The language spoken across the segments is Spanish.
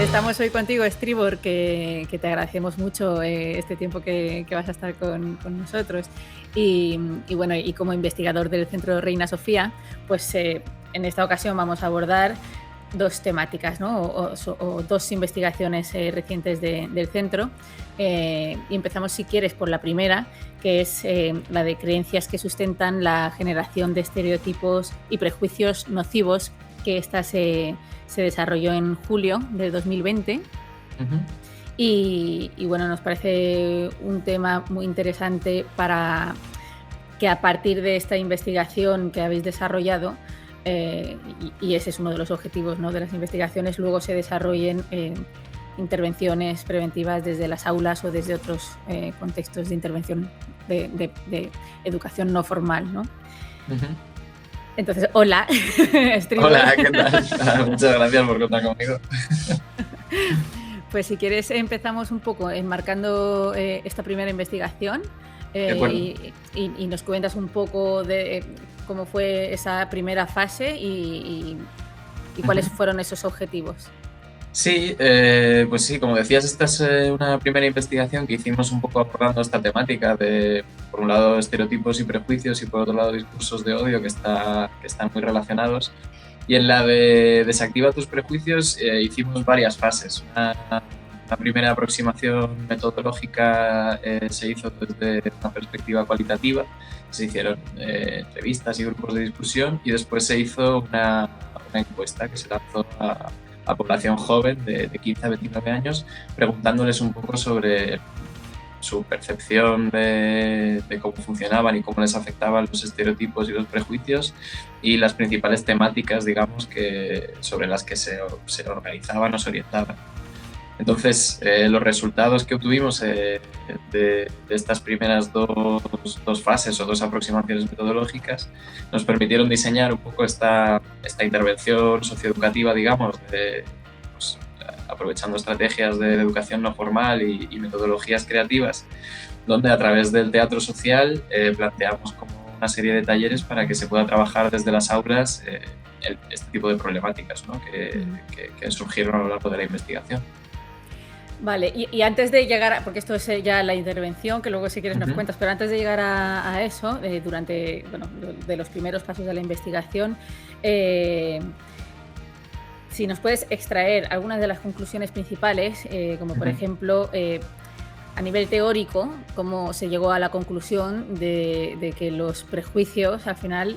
estamos hoy contigo, Estribor, que te agradecemos mucho este tiempo que vas a estar con nosotros. Y bueno, y como investigador del Centro Reina Sofía, pues en esta ocasión vamos a abordar dos temáticas, ¿no? o dos investigaciones recientes del centro. Y empezamos, si quieres, por la primera, que es la de creencias que sustentan la generación de estereotipos y prejuicios nocivos, que esta se desarrolló en julio de 2020. Uh-huh. Y bueno, nos parece un tema muy interesante para que a partir de esta investigación que habéis desarrollado, y ese es uno de los objetivos, ¿no?, de las investigaciones, luego se desarrollen intervenciones preventivas desde las aulas o desde otros contextos de intervención de educación no formal, ¿no? Uh-huh. Entonces, hola, Estribor. Hola, ¿qué tal? Muchas gracias por contar conmigo. Pues si quieres empezamos un poco enmarcando esta primera investigación y nos cuentas un poco de cómo fue esa primera fase y cuáles fueron esos objetivos. Sí, pues sí, como decías, esta es una primera investigación que hicimos un poco abordando esta temática de, por un lado, estereotipos y prejuicios y por otro lado, discursos de odio que están muy relacionados. Y en la de Desactiva tus prejuicios hicimos varias fases. Una primera aproximación metodológica se hizo desde una perspectiva cualitativa. Se hicieron entrevistas y grupos de discusión y después se hizo una encuesta que se lanzó a población joven de 15 a 29 años, preguntándoles un poco sobre su percepción de cómo funcionaban y cómo les afectaban los estereotipos y los prejuicios y las principales temáticas, digamos, sobre las que se organizaban o se orientaban. Entonces, los resultados que obtuvimos de estas primeras dos fases o dos aproximaciones metodológicas nos permitieron diseñar un poco esta intervención socioeducativa, digamos, pues, aprovechando estrategias de educación no formal y metodologías creativas, donde a través del teatro social planteamos como una serie de talleres para que se pueda trabajar desde las aulas este tipo de problemáticas, ¿no?, que surgieron a lo largo de la investigación. Vale, y antes de llegar porque esto es ya la intervención, que luego si quieres nos cuentas, pero antes de llegar a eso, durante, bueno, de los primeros pasos de la investigación, si nos puedes extraer algunas de las conclusiones principales, como por ejemplo, a nivel teórico, cómo se llegó a la conclusión de que los prejuicios, al final,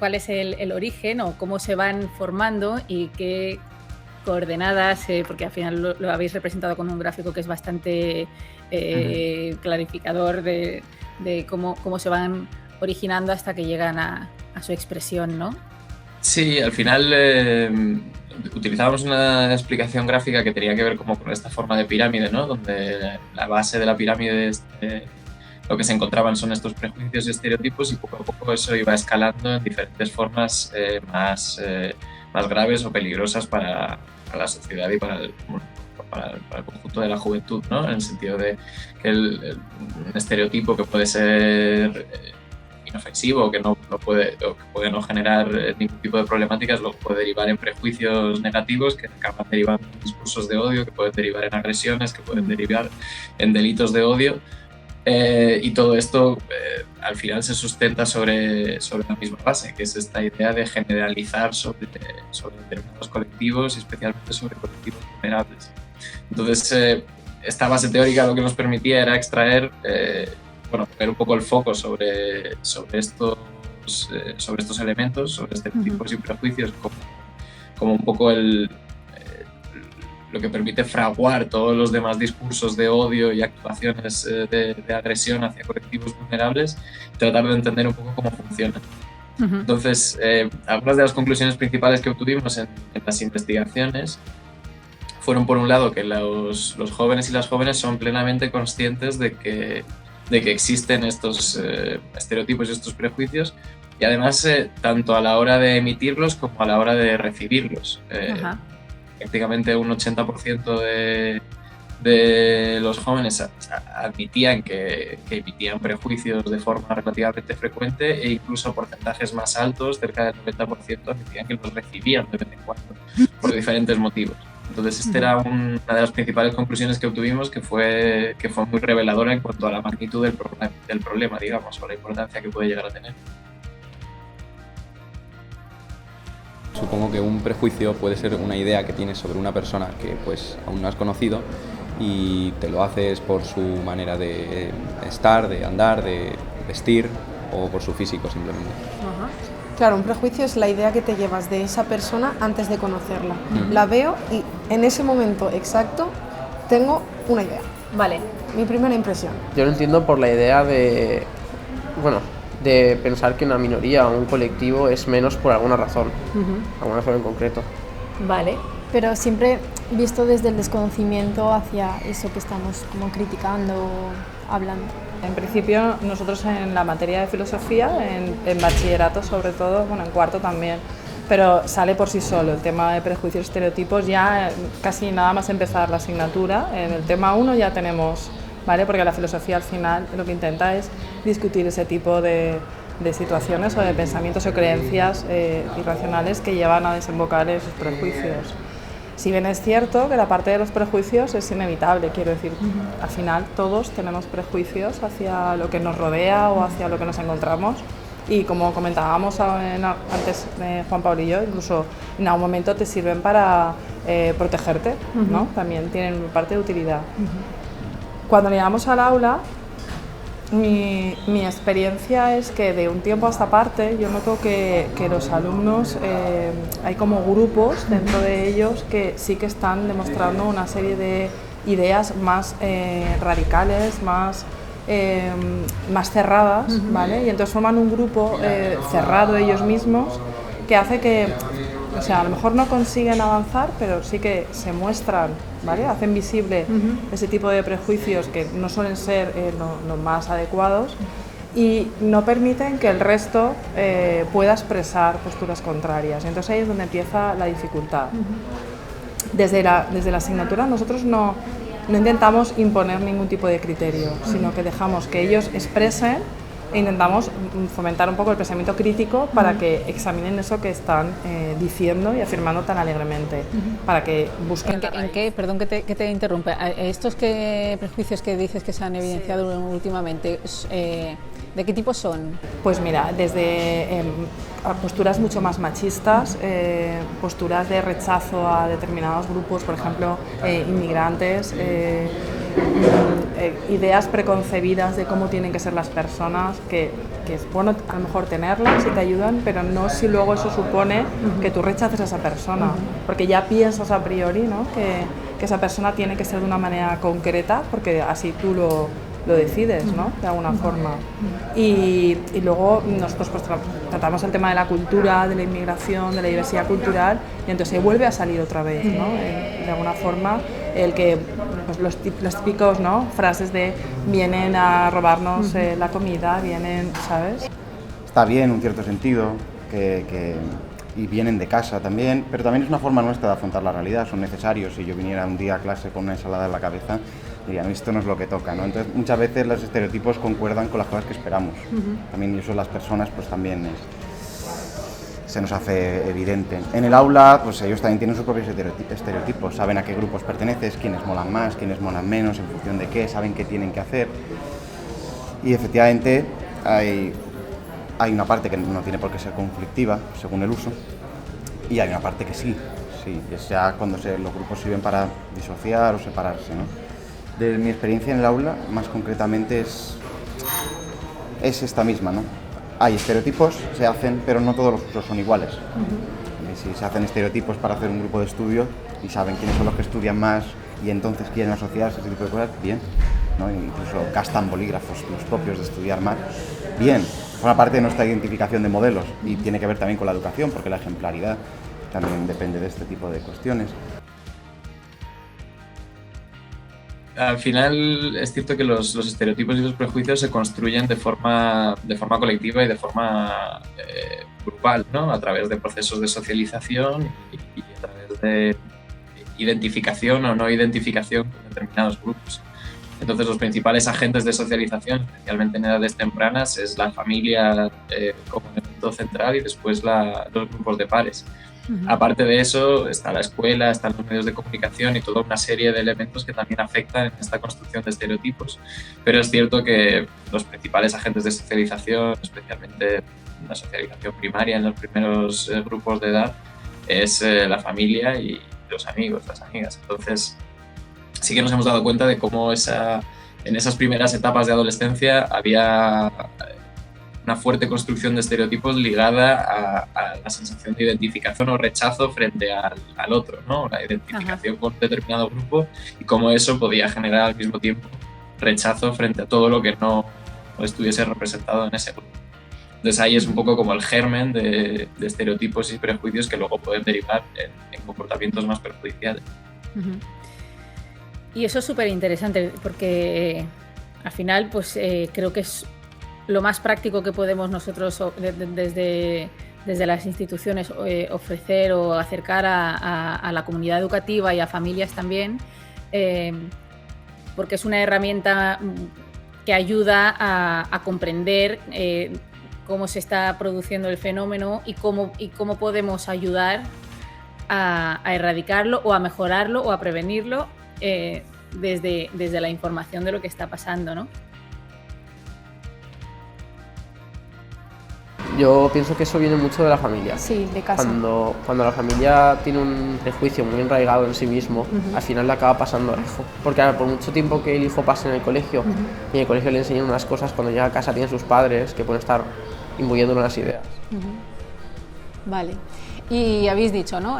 cuál es el origen o cómo se van formando y qué coordenadas, porque al final lo habéis representado con un gráfico que es bastante clarificador de cómo se van originando hasta que llegan a su expresión, ¿no? Sí, al final utilizábamos una explicación gráfica que tenía que ver como con esta forma de pirámide, ¿no?, donde la base de la pirámide lo que se encontraban son estos prejuicios y estereotipos y poco a poco eso iba escalando en diferentes formas más graves o peligrosas para la sociedad y para el conjunto de la juventud, ¿no?, en el sentido de que un estereotipo que puede ser inofensivo o que puede no generar ningún tipo de problemáticas, luego puede derivar en prejuicios negativos que acaban derivando en discursos de odio, que pueden derivar en agresiones, que pueden derivar en delitos de odio. Y todo esto al final se sustenta sobre la misma base, que es esta idea de generalizar sobre determinados colectivos y especialmente sobre colectivos vulnerables. Entonces, esta base teórica lo que nos permitía era extraer, poner un poco el foco sobre estos elementos, sobre estereotipos y prejuicios, como un poco lo que permite fraguar todos los demás discursos de odio y actuaciones de agresión hacia colectivos vulnerables, tratar de entender un poco cómo funcionan. Uh-huh. Entonces, algunas de las conclusiones principales que obtuvimos en las investigaciones fueron, por un lado, que los jóvenes y las jóvenes son plenamente conscientes de que existen estos estereotipos y estos prejuicios, y además tanto a la hora de emitirlos como a la hora de recibirlos. Uh-huh. Prácticamente un 80% de los jóvenes admitían que emitían prejuicios de forma relativamente frecuente, e incluso porcentajes más altos, cerca del 90%, admitían que los recibían de vez en cuando por diferentes motivos. Entonces, esta era una de las principales conclusiones que obtuvimos, que fue muy reveladora en cuanto a la magnitud del problema, digamos, o la importancia que puede llegar a tener. Supongo que un prejuicio puede ser una idea que tienes sobre una persona que pues aún no has conocido y te lo haces por su manera de estar, de andar, de vestir o por su físico simplemente. Ajá. Claro, un prejuicio es la idea que te llevas de esa persona antes de conocerla. La veo y en ese momento exacto tengo una idea. Vale. Mi primera impresión. Yo lo entiendo por la idea de pensar que una minoría o un colectivo es menos por alguna razón, alguna razón en concreto. Vale. Pero siempre visto desde el desconocimiento hacia eso que estamos como criticando o hablando. En principio, nosotros en la materia de filosofía, en bachillerato sobre todo, bueno, en cuarto también, pero sale por sí solo el tema de prejuicios y estereotipos, ya casi nada más empezar la asignatura. En el tema 1 ya tenemos, ¿vale? Porque la filosofía al final lo que intenta es discutir ese tipo de situaciones o de pensamientos o creencias irracionales que llevan a desembocar en esos prejuicios. Si bien es cierto que la parte de los prejuicios es inevitable, quiero decir, al final todos tenemos prejuicios hacia lo que nos rodea o hacia lo que nos encontramos, y como comentábamos antes Juan Pablo y yo, incluso en algún momento te sirven para protegerte, ¿no? También tienen parte de utilidad. Cuando llegamos al aula, mi experiencia es que de un tiempo a esta parte yo noto que los alumnos, hay como grupos dentro de ellos que sí que están demostrando una serie de ideas más radicales, más cerradas, ¿vale? Y entonces forman un grupo cerrado ellos mismos que hace que, o sea, a lo mejor no consiguen avanzar, pero sí que se muestran, ¿vale? Hacen visible ese tipo de prejuicios que no suelen ser los más adecuados, y no permiten que el resto pueda expresar posturas contrarias. Entonces ahí es donde empieza la dificultad. Desde la asignatura nosotros no intentamos imponer ningún tipo de criterio, sino que dejamos que ellos expresen e intentamos fomentar un poco el pensamiento crítico para que examinen eso que están diciendo y afirmando tan alegremente, para que busquen... ¿En qué? Perdón que te interrumpa. ¿Estos prejuicios que dices que se han evidenciado últimamente, de qué tipo son? Pues mira, desde posturas mucho más machistas, posturas de rechazo a determinados grupos, por ejemplo, inmigrantes, ideas preconcebidas de cómo tienen que ser las personas, que es bueno a lo mejor tenerlas y te ayudan, pero no si luego eso supone que tú rechaces a esa persona, porque ya piensas a priori, ¿no? que esa persona tiene que ser de una manera concreta, porque así tú lo decides, ¿no? De alguna forma. Y luego nosotros pues tratamos el tema de la cultura, de la inmigración, de la diversidad cultural, y entonces vuelve a salir otra vez, ¿no? De alguna forma, el que pues los típicos, ¿no? Frases de vienen a robarnos la comida, vienen, ¿sabes? Está bien en un cierto sentido, y vienen de casa también, pero también es una forma nuestra de afrontar la realidad, son necesarios. Si yo viniera un día a clase con una ensalada en la cabeza, dirían, esto no es lo que toca, ¿no? Entonces, muchas veces los estereotipos concuerdan con las cosas que esperamos. También eso las personas, pues también se nos hace evidente. En el aula, pues ellos también tienen sus propios estereotipos, saben a qué grupos perteneces, quiénes molan más, quiénes molan menos, en función de qué, saben qué tienen que hacer. Y efectivamente hay una parte que no tiene por qué ser conflictiva, según el uso, y hay una parte que sí, es ya cuando los grupos sirven para disociar o separarse, ¿no? De mi experiencia en el aula, más concretamente, es esta misma, ¿no? Hay estereotipos, se hacen, pero no todos los usos son iguales. Si se hacen estereotipos para hacer un grupo de estudio y saben quiénes son los que estudian más y entonces quieren asociarse a ese tipo de cosas, bien, ¿no? Incluso gastan bolígrafos los propios de estudiar más, bien. Forma parte de nuestra identificación de modelos y tiene que ver también con la educación, porque la ejemplaridad también depende de este tipo de cuestiones. Al final es cierto que los estereotipos y los prejuicios se construyen de forma colectiva y de forma grupal, ¿no? A través de procesos de socialización y a través de identificación o no identificación con determinados grupos. Entonces los principales agentes de socialización, especialmente en edades tempranas, es la familia como elemento central y después los grupos de pares. Aparte de eso está la escuela, están los medios de comunicación y toda una serie de elementos que también afectan en esta construcción de estereotipos. Pero es cierto que los principales agentes de socialización, especialmente la socialización primaria en los primeros grupos de edad, es la familia y los amigos, las amigas. Entonces sí que nos hemos dado cuenta de cómo en esas primeras etapas de adolescencia había una fuerte construcción de estereotipos ligada a la sensación de identificación o rechazo frente al otro, ¿no? La identificación con un determinado grupo y cómo eso podía generar al mismo tiempo rechazo frente a todo lo que no estuviese representado en ese grupo. Entonces ahí es un poco como el germen de estereotipos y prejuicios que luego pueden derivar en comportamientos más perjudiciales. Y eso es súper interesante porque al final pues creo que es lo más práctico que podemos nosotros desde las instituciones ofrecer o acercar a la comunidad educativa y a familias también, porque es una herramienta que ayuda a comprender cómo se está produciendo el fenómeno y cómo podemos ayudar a erradicarlo o a mejorarlo o a prevenirlo desde la información de lo que está pasando, ¿no? Yo pienso que eso viene mucho de la familia. Sí, de casa. Cuando la familia tiene un prejuicio muy enraigado en sí mismo, al final le acaba pasando al hijo. Porque por mucho tiempo que el hijo pase en el colegio, y en el colegio le enseñan unas cosas, cuando llega a casa tienen sus padres que pueden estar imbuyéndole las ideas. Vale. Y habéis dicho, ¿no?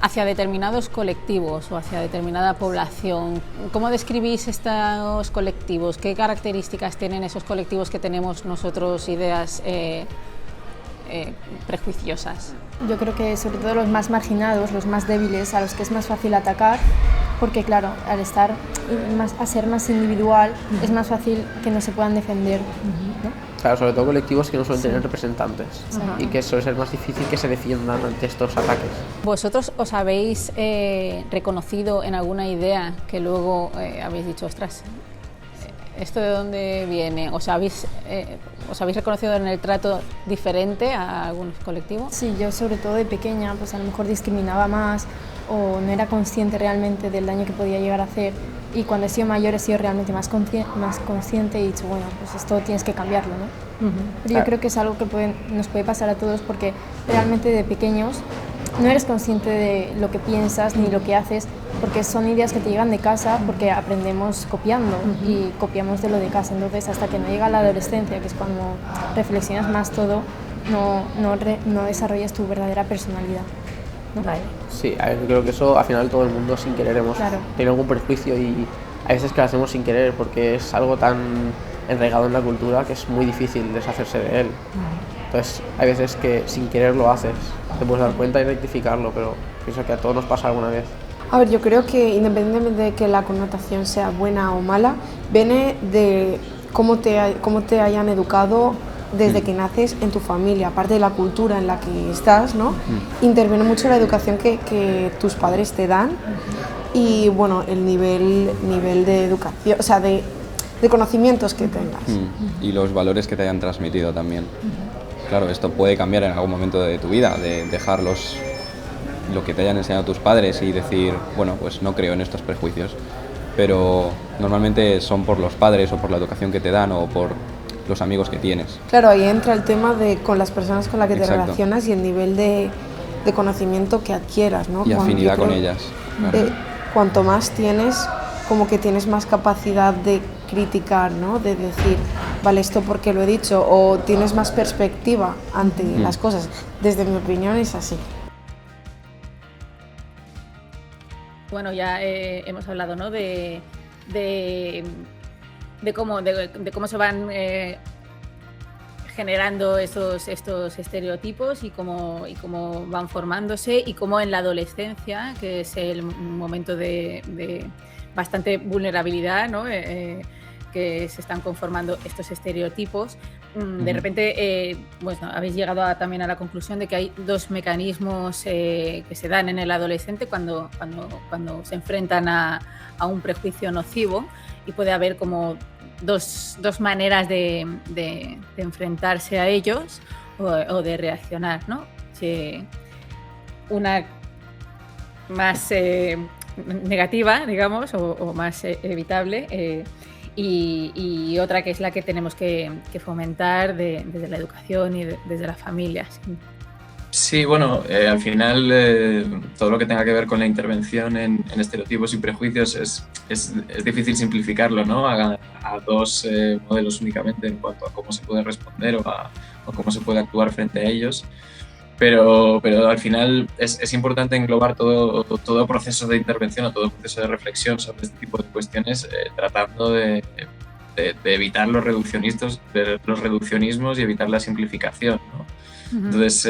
Hacia determinados colectivos o hacia determinada población. ¿Cómo describís estos colectivos? ¿Qué características tienen esos colectivos que tenemos nosotros ideas prejuiciosas? Yo creo que sobre todo los más marginados, los más débiles, a los que es más fácil atacar, porque claro, al a ser más individual, es más fácil que no se puedan defender, ¿no? Claro, sobre todo colectivos que no suelen tener representantes y que suele ser más difícil que se defiendan ante estos ataques. ¿Vosotros os habéis reconocido en alguna idea que luego habéis dicho, ostras, ¿esto de dónde viene? ¿Os habéis reconocido en el trato diferente a algunos colectivos? Sí, yo sobre todo de pequeña, pues a lo mejor discriminaba más o no era consciente realmente del daño que podía llegar a hacer. Y cuando he sido mayor he sido realmente más consciente y he dicho, bueno, pues esto tienes que cambiarlo, ¿no? Pero yo creo que es algo que nos puede pasar a todos porque realmente de pequeños no eres consciente de lo que piensas ni lo que haces porque son ideas que te llegan de casa porque aprendemos copiando y copiamos de lo de casa. Entonces hasta que no llega la adolescencia, que es cuando reflexionas más todo, no desarrollas tu verdadera personalidad, ¿no? Vale. Sí, a ver, yo creo que eso al final todo el mundo sin querer hemos tenido algún prejuicio y a veces que lo hacemos sin querer porque es algo tan enraigado en la cultura que es muy difícil deshacerse de él. Entonces hay veces que sin querer lo haces, te puedes dar cuenta y rectificarlo, pero pienso que a todos nos pasa alguna vez. A ver, yo creo que independientemente de que la connotación sea buena o mala, viene de cómo te hayan educado desde que naces en tu familia, aparte de la cultura en la que estás, ¿no? Interviene mucho la educación que tus padres te dan y, bueno, el nivel de educación, o sea, de conocimientos que tengas. Y los valores que te hayan transmitido también. Claro, esto puede cambiar en algún momento de tu vida, de dejar lo que te hayan enseñado tus padres y decir, bueno, pues no creo en estos prejuicios, pero normalmente son por los padres o por la educación que te dan o por los amigos que tienes. Claro, ahí entra el tema de con las personas con las que te relacionas y el nivel de conocimiento que adquieras, ¿no? Y afinidad con ellas. Claro. Cuanto más tienes, como que tienes más capacidad de criticar, ¿no? De decir, vale, esto porque lo he dicho, o tienes más perspectiva ante las cosas. Desde mi opinión es así. Bueno, ya hemos hablado, ¿no? de cómo se van generando estos estereotipos y cómo van formándose y cómo en la adolescencia, que es el momento de bastante vulnerabilidad, ¿no? Que se están conformando estos estereotipos, de repente bueno, habéis llegado también a la conclusión de que hay dos mecanismos que se dan en el adolescente cuando se enfrentan a un prejuicio nocivo, y puede haber como dos maneras de enfrentarse a ellos o de reaccionar, ¿no? Una más negativa, digamos, o más evitable, y otra que es la que tenemos que fomentar desde la educación y desde las familias. Sí, bueno, al final todo lo que tenga que ver con la intervención en estereotipos y prejuicios es difícil simplificarlo, ¿no? A dos modelos únicamente en cuanto a cómo se puede responder o cómo se puede actuar frente a ellos. Pero al final es importante englobar todo proceso de intervención o todo proceso de reflexión sobre este tipo de cuestiones, tratando de evitar los reduccionismos y evitar la simplificación, ¿no? Entonces,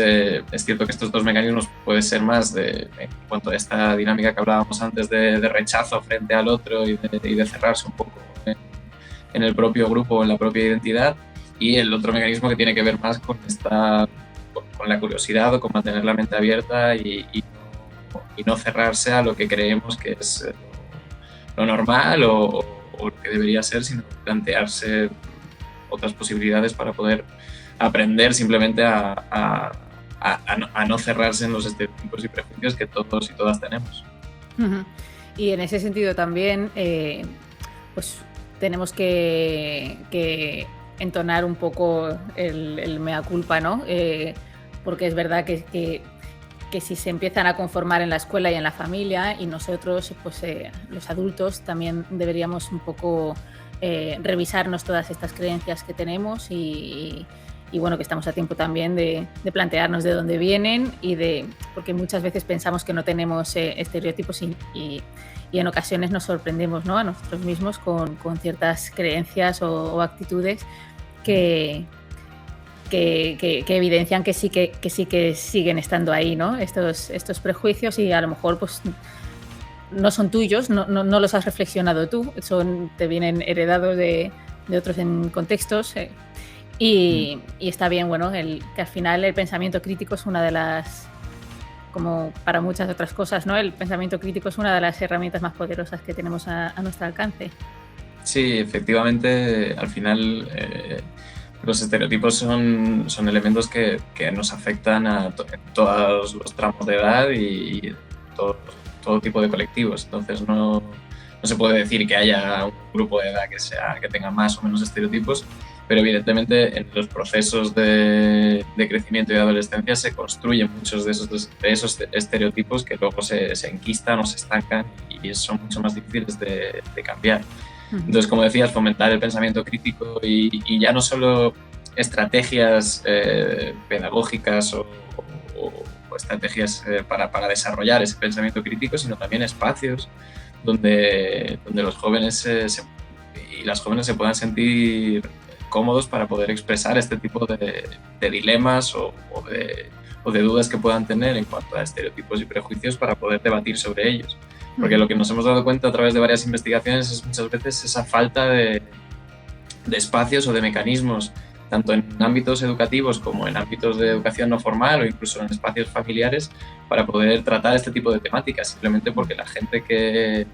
es cierto que estos dos mecanismos pueden ser más en cuanto a esta dinámica que hablábamos antes de rechazo frente al otro y de cerrarse un poco en el propio grupo o en la propia identidad, y el otro mecanismo que tiene que ver más con la curiosidad o con mantener la mente abierta y no cerrarse a lo que creemos que es lo normal o lo que debería ser, sino plantearse otras posibilidades para poder aprender simplemente a no cerrarse en los estereotipos y prejuicios que todos y todas tenemos. Y en ese sentido también pues tenemos que entonar un poco el mea culpa, ¿no? Porque es verdad que si se empiezan a conformar en la escuela y en la familia, y nosotros, pues los adultos, también deberíamos un poco revisarnos todas estas creencias que tenemos y bueno, que estamos a tiempo también de plantearnos de dónde vienen porque muchas veces pensamos que no tenemos estereotipos y en ocasiones nos sorprendemos, ¿no? A nosotros mismos con ciertas creencias o actitudes que evidencian que sí que siguen estando ahí, ¿no? Estos prejuicios, y a lo mejor pues no son tuyos, no los has reflexionado tú, te vienen heredados de otros en contextos, y está bien, bueno, que al final el pensamiento crítico es una de las, como para muchas otras cosas, ¿no? El pensamiento crítico es una de las herramientas más poderosas que tenemos a nuestro alcance. Sí, efectivamente, al final los estereotipos son elementos que nos afectan en todos los tramos de edad y todo tipo de colectivos. Entonces no se puede decir que haya un grupo de edad que tenga más o menos estereotipos, pero evidentemente en los procesos de crecimiento y de adolescencia se construyen muchos de esos estereotipos que luego se enquistan o se estancan y son mucho más difíciles de cambiar. Entonces, como decías, fomentar el pensamiento crítico y ya no solo estrategias pedagógicas o estrategias para desarrollar ese pensamiento crítico, sino también espacios donde los jóvenes y las jóvenes se puedan sentir cómodos para poder expresar este tipo de dilemas o de dudas que puedan tener en cuanto a estereotipos y prejuicios, para poder debatir sobre ellos. Porque lo que nos hemos dado cuenta a través de varias investigaciones es muchas veces esa falta de espacios o de mecanismos, tanto en ámbitos educativos como en ámbitos de educación no formal o incluso en espacios familiares, para poder tratar este tipo de temáticas, simplemente porque la gente que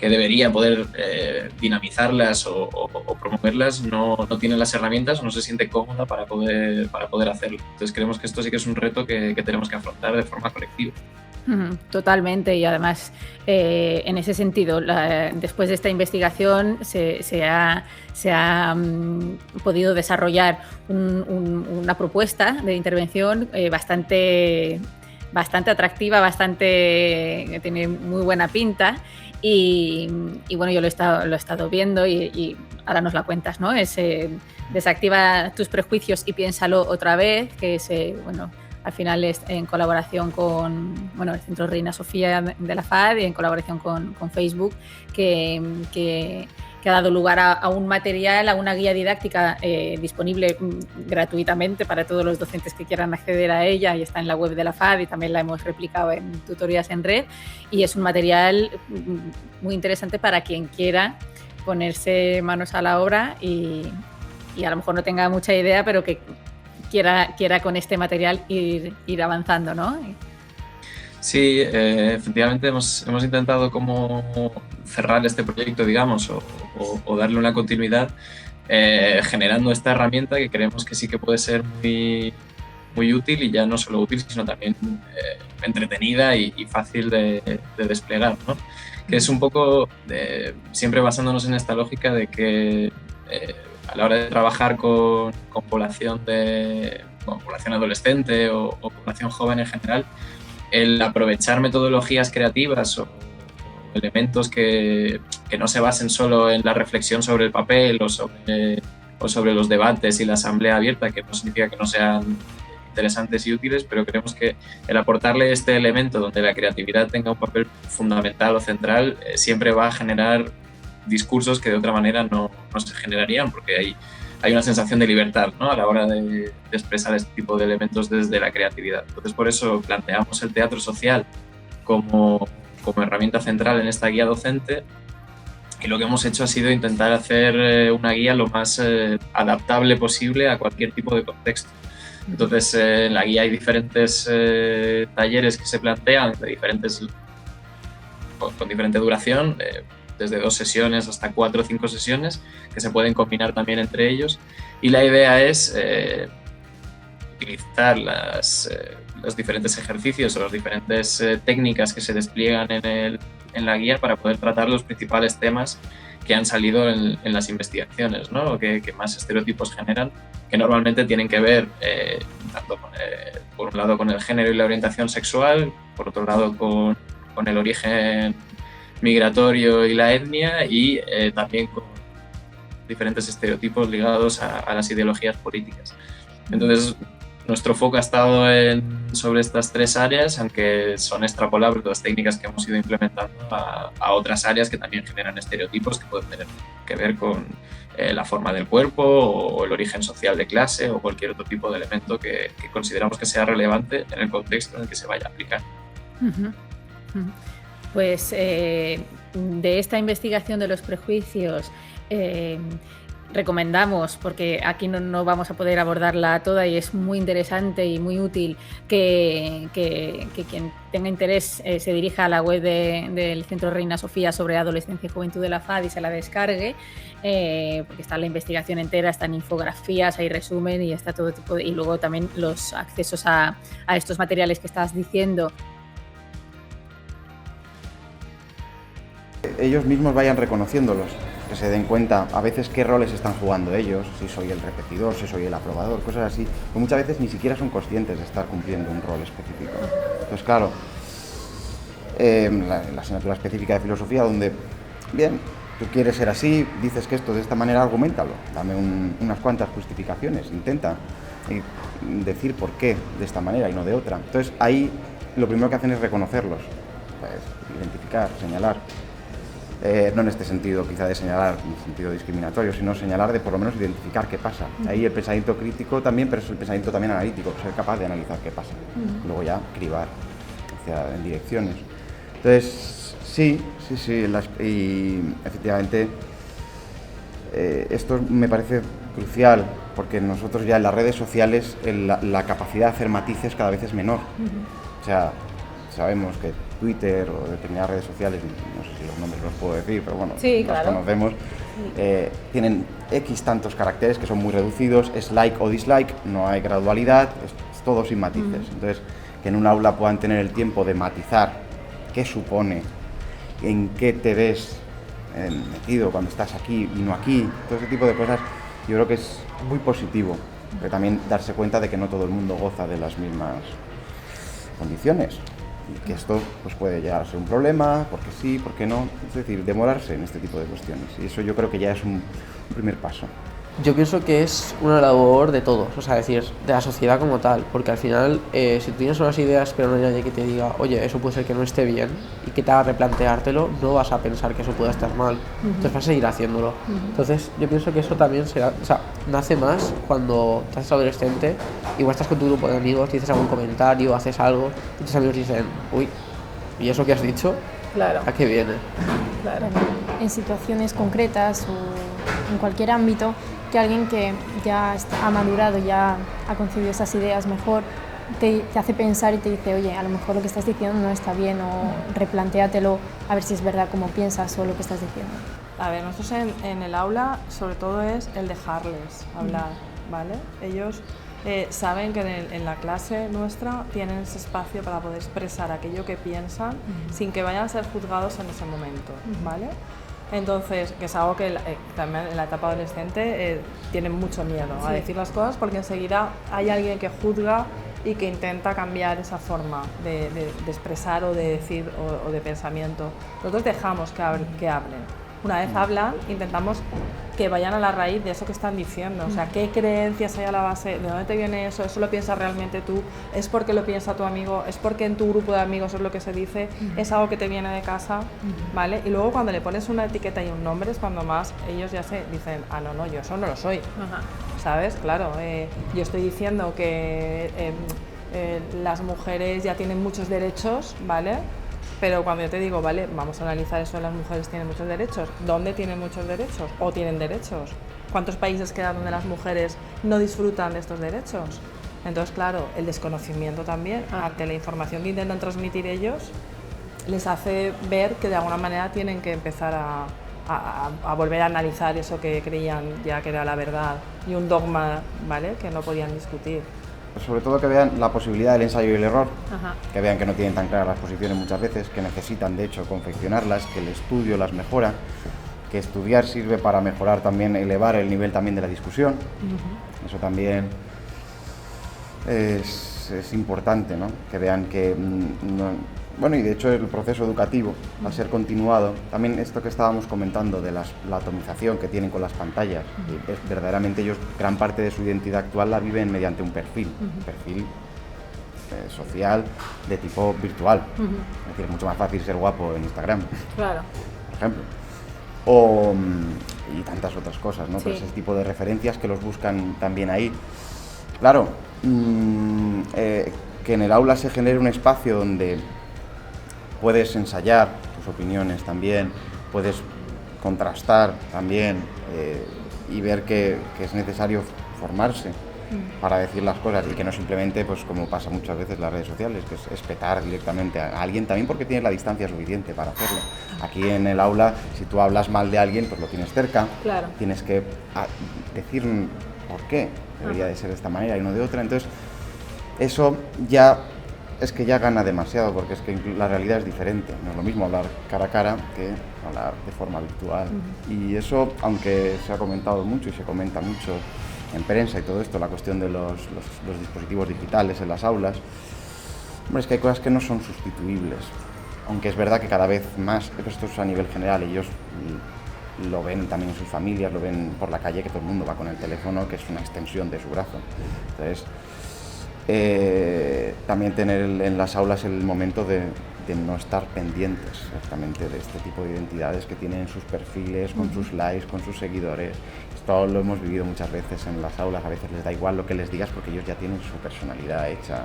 debería poder dinamizarlas o promoverlas no tiene las herramientas o no se siente cómoda para poder hacerlo. Entonces creemos que esto sí que es un reto que tenemos que afrontar de forma colectiva. Totalmente, y además en ese sentido, después de esta investigación se ha podido desarrollar una propuesta de intervención bastante atractiva, que tiene muy buena pinta, y bueno, yo lo he estado viendo y ahora nos la cuentas, ¿no? Es desactiva tus prejuicios y piénsalo otra vez, que es bueno, al final es en colaboración con el Centro Reina Sofía de la FAD y en colaboración con Facebook, que ha dado lugar a un material, a una guía didáctica disponible gratuitamente para todos los docentes que quieran acceder a ella, y está en la web de la FAD y también la hemos replicado en tutorías en red, y es un material muy interesante para quien quiera ponerse manos a la obra y a lo mejor no tenga mucha idea, pero que quiera con este material ir avanzando, ¿no? Sí, efectivamente hemos intentado como cerrar este proyecto, digamos, o darle una continuidad, generando esta herramienta que creemos que sí que puede ser muy útil, y ya no solo útil, sino también entretenida y fácil de desplegar, ¿no? Que es un poco siempre basándonos en esta lógica de que a la hora de trabajar con población adolescente o población joven en general, el aprovechar metodologías creativas o elementos que no se basen solo en la reflexión sobre el papel o sobre los debates y la asamblea abierta, que no significa que no sean interesantes y útiles, pero creemos que el aportarle este elemento donde la creatividad tenga un papel fundamental o central siempre va a generar discursos que de otra manera no se generarían, porque hay una sensación de libertad, ¿no?, a la hora de expresar este tipo de elementos desde la creatividad. Entonces, por eso planteamos el teatro social como herramienta central en esta guía docente, y lo que hemos hecho ha sido intentar hacer una guía lo más adaptable posible a cualquier tipo de contexto. Entonces, en la guía hay diferentes talleres que se plantean con diferente duración, desde 2 sesiones hasta 4 o 5 sesiones, que se pueden combinar también entre ellos. Y la idea es utilizar los diferentes ejercicios o las diferentes técnicas que se despliegan en la guía para poder tratar los principales temas que han salido en las investigaciones, ¿no?, que más estereotipos generan, que normalmente tienen que ver tanto por un lado con el género y la orientación sexual, por otro lado con el origen migratorio y la etnia, y también con diferentes estereotipos ligados a las ideologías políticas. Entonces, nuestro foco ha estado sobre estas 3 áreas, aunque son extrapolables las técnicas que hemos ido implementando a otras áreas que también generan estereotipos que pueden tener que ver con la forma del cuerpo o el origen social de clase o cualquier otro tipo de elemento que consideramos que sea relevante en el contexto en el que se vaya a aplicar. Pues de esta investigación de los prejuicios recomendamos, porque aquí no vamos a poder abordarla toda y es muy interesante y muy útil, que quien tenga interés se dirija a la web del Centro Reina Sofía sobre adolescencia y juventud de la FAD y se la descargue, porque está la investigación entera, están infografías, hay resumen y está todo tipo y luego también los accesos a estos materiales que estás diciendo. Ellos mismos vayan reconociéndolos, que se den cuenta a veces qué roles están jugando ellos, si soy el repetidor, si soy el aprobador, cosas así, que muchas veces ni siquiera son conscientes de estar cumpliendo un rol específico. Entonces, claro, la asignatura específica de filosofía, donde, bien, tú quieres ser así, dices que esto de esta manera, argumentalo, dame unas cuantas justificaciones, intenta decir por qué de esta manera y no de otra. Entonces, ahí lo primero que hacen es reconocerlos, pues, identificar, señalar. No en este sentido quizá de señalar en sentido discriminatorio, sino señalar de por lo menos identificar qué pasa. Ahí el pensamiento crítico también, pero es el pensamiento también analítico, ser capaz de analizar qué pasa. Luego ya cribar en direcciones. Entonces, sí, y efectivamente esto me parece crucial, porque nosotros ya en las redes sociales la capacidad de hacer matices cada vez es menor. O sea, sabemos que Twitter o determinadas redes sociales, no sé si los nombres los puedo decir, pero bueno, sí, los conocemos, tienen X tantos caracteres que son muy reducidos, es like o dislike, no hay gradualidad, es todo sin matices. Entonces, que en un aula puedan tener el tiempo de matizar qué supone, en qué te ves metido cuando estás aquí y no aquí, todo ese tipo de cosas, yo creo que es muy positivo, pero también darse cuenta de que no todo el mundo goza de las mismas condiciones. Y que esto pues puede llegar a ser un problema, porque sí, porque no, es decir, demorarse en este tipo de cuestiones, y eso yo creo que ya es un primer paso. Yo pienso que es una labor de todos, o sea, decir, de la sociedad como tal, porque al final, si tú tienes unas ideas pero no hay nadie que te diga, oye, eso puede ser que no esté bien, y que te haga replanteártelo, no vas a pensar que eso pueda estar mal, entonces vas a seguir haciéndolo. Entonces yo pienso que eso también nace más cuando te haces adolescente, igual estás con tu grupo de amigos, dices algún comentario, haces algo, y tus amigos dicen, uy, ¿y eso que has dicho? Claro. ¿A qué viene? Claro. En situaciones concretas o en cualquier ámbito, que alguien que ya ha madurado, ya ha concebido esas ideas mejor, te hace pensar y te dice, oye, a lo mejor lo que estás diciendo no está bien, o replantéatelo a ver si es verdad como piensas o lo que estás diciendo. A ver, nosotros en el aula sobre todo es el dejarles hablar, ¿vale? Ellos saben que en la clase nuestra tienen ese espacio para poder expresar aquello que piensan sin que vayan a ser juzgados en ese momento, ¿vale? Entonces, que es algo que también en la etapa adolescente tienen mucho miedo a decir las cosas, porque enseguida hay alguien que juzga y que intenta cambiar esa forma de expresar o de decir o de pensamiento. Nosotros dejamos que hablen. Una vez hablan, intentamos que vayan a la raíz de eso que están diciendo. O sea, ¿qué creencias hay a la base? ¿De dónde te viene eso? ¿Eso lo piensas realmente tú? ¿Es porque lo piensa tu amigo? ¿Es porque en tu grupo de amigos es lo que se dice? ¿Es algo que te viene de casa? ¿Vale? Y luego cuando le pones una etiqueta y un nombre es cuando más ellos ya se dicen, ah, no, yo eso no lo soy. ¿Sabes? Claro, yo estoy diciendo que las mujeres ya tienen muchos derechos, ¿vale? Pero cuando yo te digo, vale, vamos a analizar eso, las mujeres tienen muchos derechos. ¿Dónde tienen muchos derechos? ¿O tienen derechos? ¿Cuántos países quedan donde las mujeres no disfrutan de estos derechos? Entonces, claro, el desconocimiento también, ante la información que intentan transmitir ellos, les hace ver que de alguna manera tienen que empezar a volver a analizar eso que creían ya que era la verdad y un dogma, ¿vale?, que no podían discutir. Sobre todo que vean la posibilidad del ensayo y el error, que vean que no tienen tan claras las posiciones muchas veces, que necesitan de hecho confeccionarlas, que el estudio las mejora, que estudiar sirve para mejorar también, elevar el nivel también de la discusión. Eso también es importante, ¿no? Que vean que bueno, y de hecho el proceso educativo, al ser continuado, también esto que estábamos comentando de la atomización que tienen con las pantallas, verdaderamente ellos gran parte de su identidad actual la viven mediante un perfil social de tipo virtual. Es decir, es mucho más fácil ser guapo en Instagram, claro, por ejemplo, y tantas otras cosas, ¿no? Pero ese tipo de referencias que los buscan también ahí. Claro, que en el aula se genere un espacio donde puedes ensayar tus opiniones también, puedes contrastar también y ver que es necesario formarse para decir las cosas y que no simplemente, pues como pasa muchas veces en las redes sociales, que es petar directamente a alguien también porque tienes la distancia suficiente para hacerlo. Aquí en el aula, si tú hablas mal de alguien, pues lo tienes cerca, tienes que decir por qué debería de ser de esta manera y no de otra. Entonces, eso ya es que ya gana demasiado, porque es que la realidad es diferente. No es lo mismo hablar cara a cara que hablar de forma virtual. Y eso, aunque se ha comentado mucho y se comenta mucho en prensa y todo esto, la cuestión de los dispositivos digitales en las aulas, hombre, es que hay cosas que no son sustituibles. Aunque es verdad que cada vez más, esto es a nivel general, ellos lo ven también en sus familias, lo ven por la calle, que todo el mundo va con el teléfono, que es una extensión de su brazo. Entonces, también tener en las aulas el momento de no estar pendientes exactamente de este tipo de identidades que tienen sus perfiles, con sus likes, con sus seguidores. Esto lo hemos vivido muchas veces en las aulas, a veces les da igual lo que les digas porque ellos ya tienen su personalidad hecha.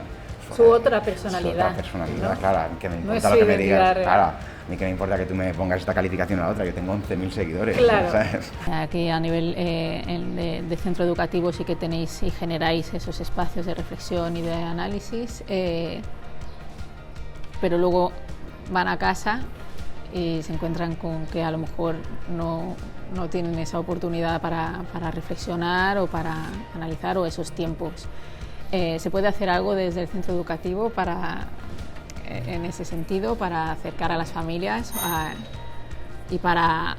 Su otra personalidad. ¿No? Claro, que me importa no lo que me digas. Real. Claro, a mí que me importa que tú me pongas esta calificación a la otra, yo tengo 11.000 seguidores. Claro. ¿Sabes? Aquí a nivel de centro educativo sí que tenéis y generáis esos espacios de reflexión y de análisis, pero luego van a casa y se encuentran con que a lo mejor no tienen esa oportunidad para reflexionar o para analizar, o esos tiempos. ¿Se puede hacer algo desde el centro educativo en ese sentido, para acercar a las familias y para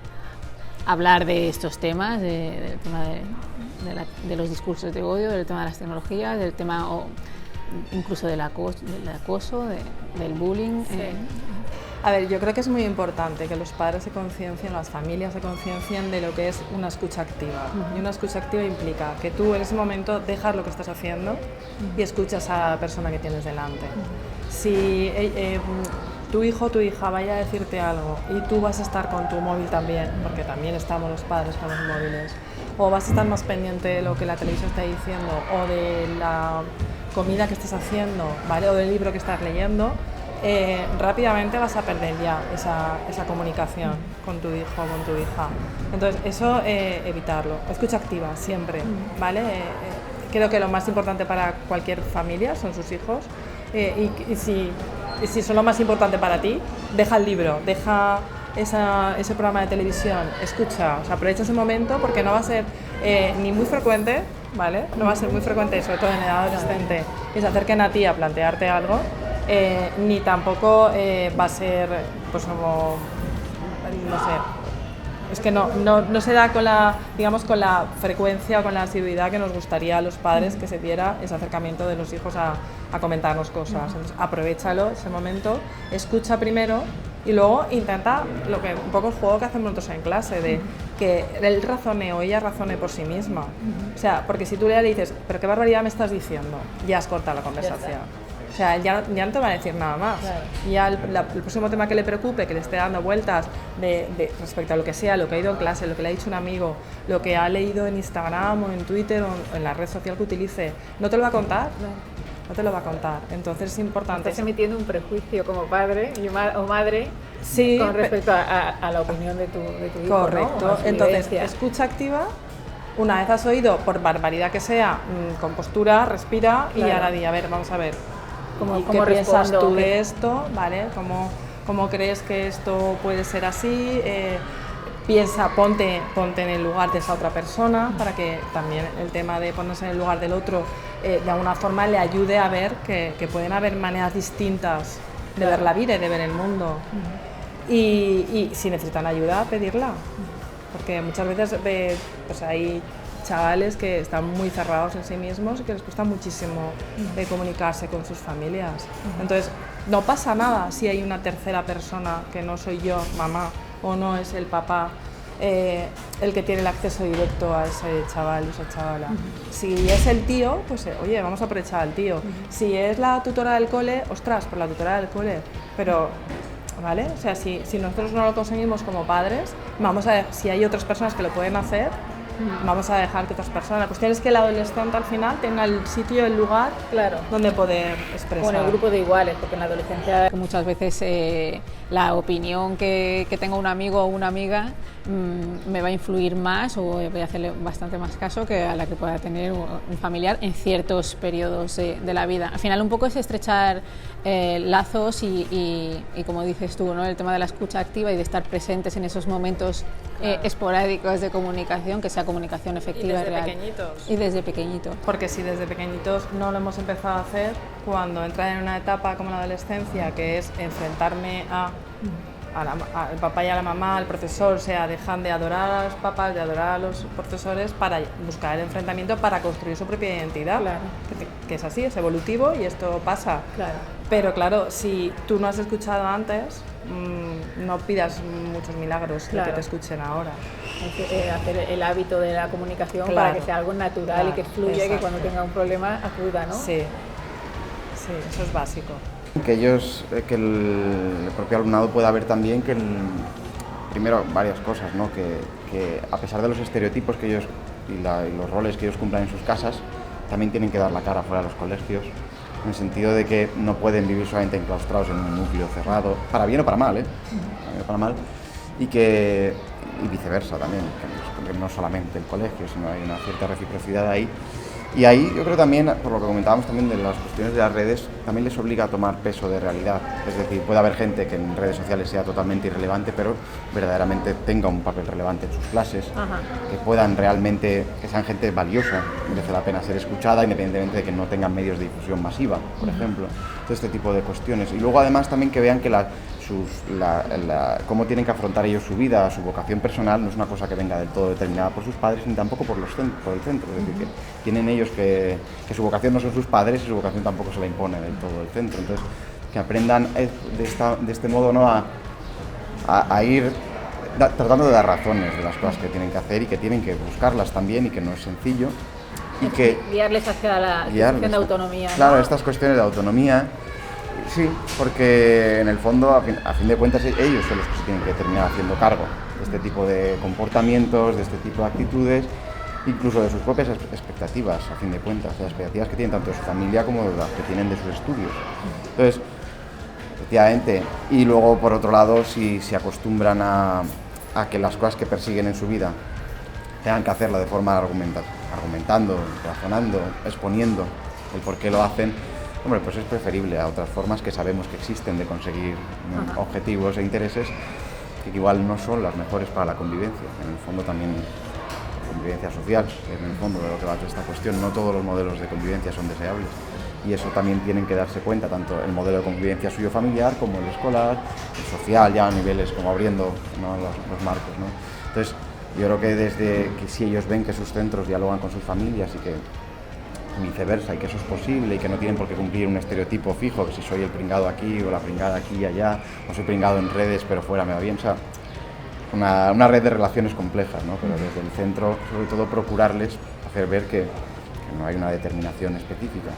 hablar de estos temas, del tema de los discursos de odio, del tema de las tecnologías, del tema incluso del acoso, del bullying? Sí. A ver, yo creo que es muy importante que los padres se conciencien, las familias se conciencien de lo que es una escucha activa. Y una escucha activa implica que tú en ese momento dejas lo que estás haciendo y escuchas a la persona que tienes delante. Si tu hijo o tu hija vaya a decirte algo y tú vas a estar con tu móvil también, porque también estamos los padres con los móviles, o vas a estar más pendiente de lo que la televisión está diciendo o de la comida que estés haciendo, ¿vale?, o del libro que estás leyendo, rápidamente vas a perder ya esa comunicación con tu hijo o con tu hija. Entonces, eso evitarlo. Escucha activa, siempre, ¿vale? Creo que lo más importante para cualquier familia son sus hijos. Y si son lo más importante para ti, deja el libro, deja ese programa de televisión, escucha, o sea, aprovecha ese momento porque no va a ser ni muy frecuente, ¿vale? No va a ser muy frecuente, sobre todo en edad adolescente, que se acerquen a ti a plantearte algo, ni tampoco va a ser, pues como, no sé, es que no se da con la frecuencia o con la asiduidad que nos gustaría a los padres que se diera ese acercamiento de los hijos a comentarnos cosas. Entonces, aprovéchalo, ese momento, escucha primero y luego intenta un poco el juego que hacemos nosotros en clase, de que él razone o ella razone por sí misma. O sea, porque si tú le dices, pero qué barbaridad me estás diciendo, ya has cortado la conversación. O sea, ya no te va a decir nada más. Claro. Ya el próximo tema que le preocupe, que le esté dando vueltas respecto a lo que sea, lo que ha ido en clase, lo que le ha dicho un amigo, lo que ha leído en Instagram o en Twitter o en la red social que utilice, ¿no te lo va a contar? No te lo va a contar. Entonces es importante. Estás emitiendo un prejuicio como padre o madre, sí, con respecto a la opinión de tu hijo. Correcto. ¿No? Entonces, escucha activa. Una vez has oído, por barbaridad que sea, con postura, respira y ahora di, a ver, vamos a ver. ¿Qué piensas tú de esto? ¿Vale? ¿Cómo crees que esto puede ser así? Piensa, ponte en el lugar de esa otra persona, para que también el tema de ponerse en el lugar del otro de alguna forma le ayude a ver que pueden haber maneras distintas de ver la vida y de ver el mundo. Y si necesitan ayuda, pedirla. Porque muchas veces pues hay chavales que están muy cerrados en sí mismos y que les cuesta muchísimo comunicarse con sus familias. Entonces, no pasa nada si hay una tercera persona que no soy yo, mamá, o no es el papá, el que tiene el acceso directo a ese chaval o esa chavala. Si es el tío, pues oye, vamos a aprovechar al tío. Si es la tutora del cole, ostras, por la tutora del cole. Pero, ¿vale? O sea, si nosotros no lo conseguimos como padres, vamos a ver si hay otras personas que lo pueden hacer. Vamos a dejar que otras personas. La cuestión es que el adolescente al final tenga el sitio, el lugar donde poder expresar. Bueno, el grupo de iguales, porque en la adolescencia muchas veces la opinión que tenga un amigo o una amiga me va a influir más o voy a hacerle bastante más caso que a la que pueda tener un familiar en ciertos periodos de la vida. Al final un poco es estrechar lazos y como dices tú, ¿no? El tema de la escucha activa y de estar presentes en esos momentos esporádicos de comunicación, que sea comunicación efectiva y real. Pequeñitos. Y desde pequeñitos. Porque si desde pequeñitos no lo hemos empezado a hacer, cuando entran en una etapa como la adolescencia, que es enfrentarme al papá y a la mamá, al profesor, o sea, dejan de adorar a los papás, de adorar a los profesores para buscar el enfrentamiento para construir su propia identidad. Claro. Que es así, es evolutivo y esto pasa. Claro. Pero claro, si tú no has escuchado antes, no pidas muchos milagros de que te escuchen ahora. Hay que hacer el hábito de la comunicación para que sea algo natural y que fluya y que cuando tenga un problema acuda, ¿no? Sí, eso es básico. Que el propio alumnado pueda ver también primero varias cosas, ¿no? Que a pesar de los estereotipos que ellos y los roles que ellos cumplan en sus casas, también tienen que dar la cara fuera de los colegios, en el sentido de que no pueden vivir solamente enclaustrados en un núcleo cerrado, para bien o para mal, y viceversa también, que no solamente el colegio, sino hay una cierta reciprocidad ahí. Y ahí yo creo también, por lo que comentábamos también de las cuestiones de las redes, también les obliga a tomar peso de realidad. Es decir, puede haber gente que en redes sociales sea totalmente irrelevante, pero verdaderamente tenga un papel relevante en sus clases, que puedan realmente, que sean gente valiosa, merece la pena ser escuchada, independientemente de que no tengan medios de difusión masiva, por ejemplo. Todo este tipo de cuestiones. Y luego además también que vean que cómo tienen que afrontar ellos su vida, su vocación personal, no es una cosa que venga del todo determinada por sus padres ni tampoco por el centro. Es decir, que tienen ellos que su vocación no son sus padres y su vocación tampoco se la impone del todo el centro. Entonces, que aprendan de este modo, ¿no? a ir tratando de dar razones de las cosas que tienen que hacer y que tienen que buscarlas también y que no es sencillo. Y que guiarles hacia la cuestión de autonomía. Claro, ¿no? Estas cuestiones de autonomía. Sí, porque en el fondo, a fin de cuentas, ellos son los que se tienen que terminar haciendo cargo de este tipo de comportamientos, de este tipo de actitudes, incluso de sus propias expectativas, a fin de cuentas, las expectativas que tienen tanto de su familia como de las que tienen de sus estudios. Entonces, efectivamente. Y luego, por otro lado, si se acostumbran a que las cosas que persiguen en su vida tengan que hacerla de forma argumentando, razonando, exponiendo el por qué lo hacen, hombre, pues es preferible a otras formas que sabemos que existen de conseguir objetivos e intereses que igual no son las mejores para la convivencia. En el fondo también la convivencia social, que es en el fondo de lo que va a esta cuestión, no todos los modelos de convivencia son deseables. Y eso también tienen que darse cuenta, tanto el modelo de convivencia suyo familiar como el escolar, el social, ya a niveles como abriendo, ¿no?, los marcos, ¿no? Entonces, yo creo que desde que si ellos ven que sus centros dialogan con sus familias y que viceversa, y que eso es posible y que no tienen por qué cumplir un estereotipo fijo, que si soy el pringado aquí o la pringada aquí y allá, o soy pringado en redes pero fuera me va bien, o sea, una red de relaciones complejas, ¿no? Pero desde el centro, sobre todo, procurarles hacer ver que no hay una determinación específica,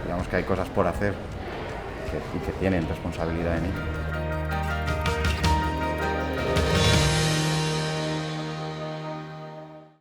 digamos que hay cosas por hacer y que tienen responsabilidad en ello.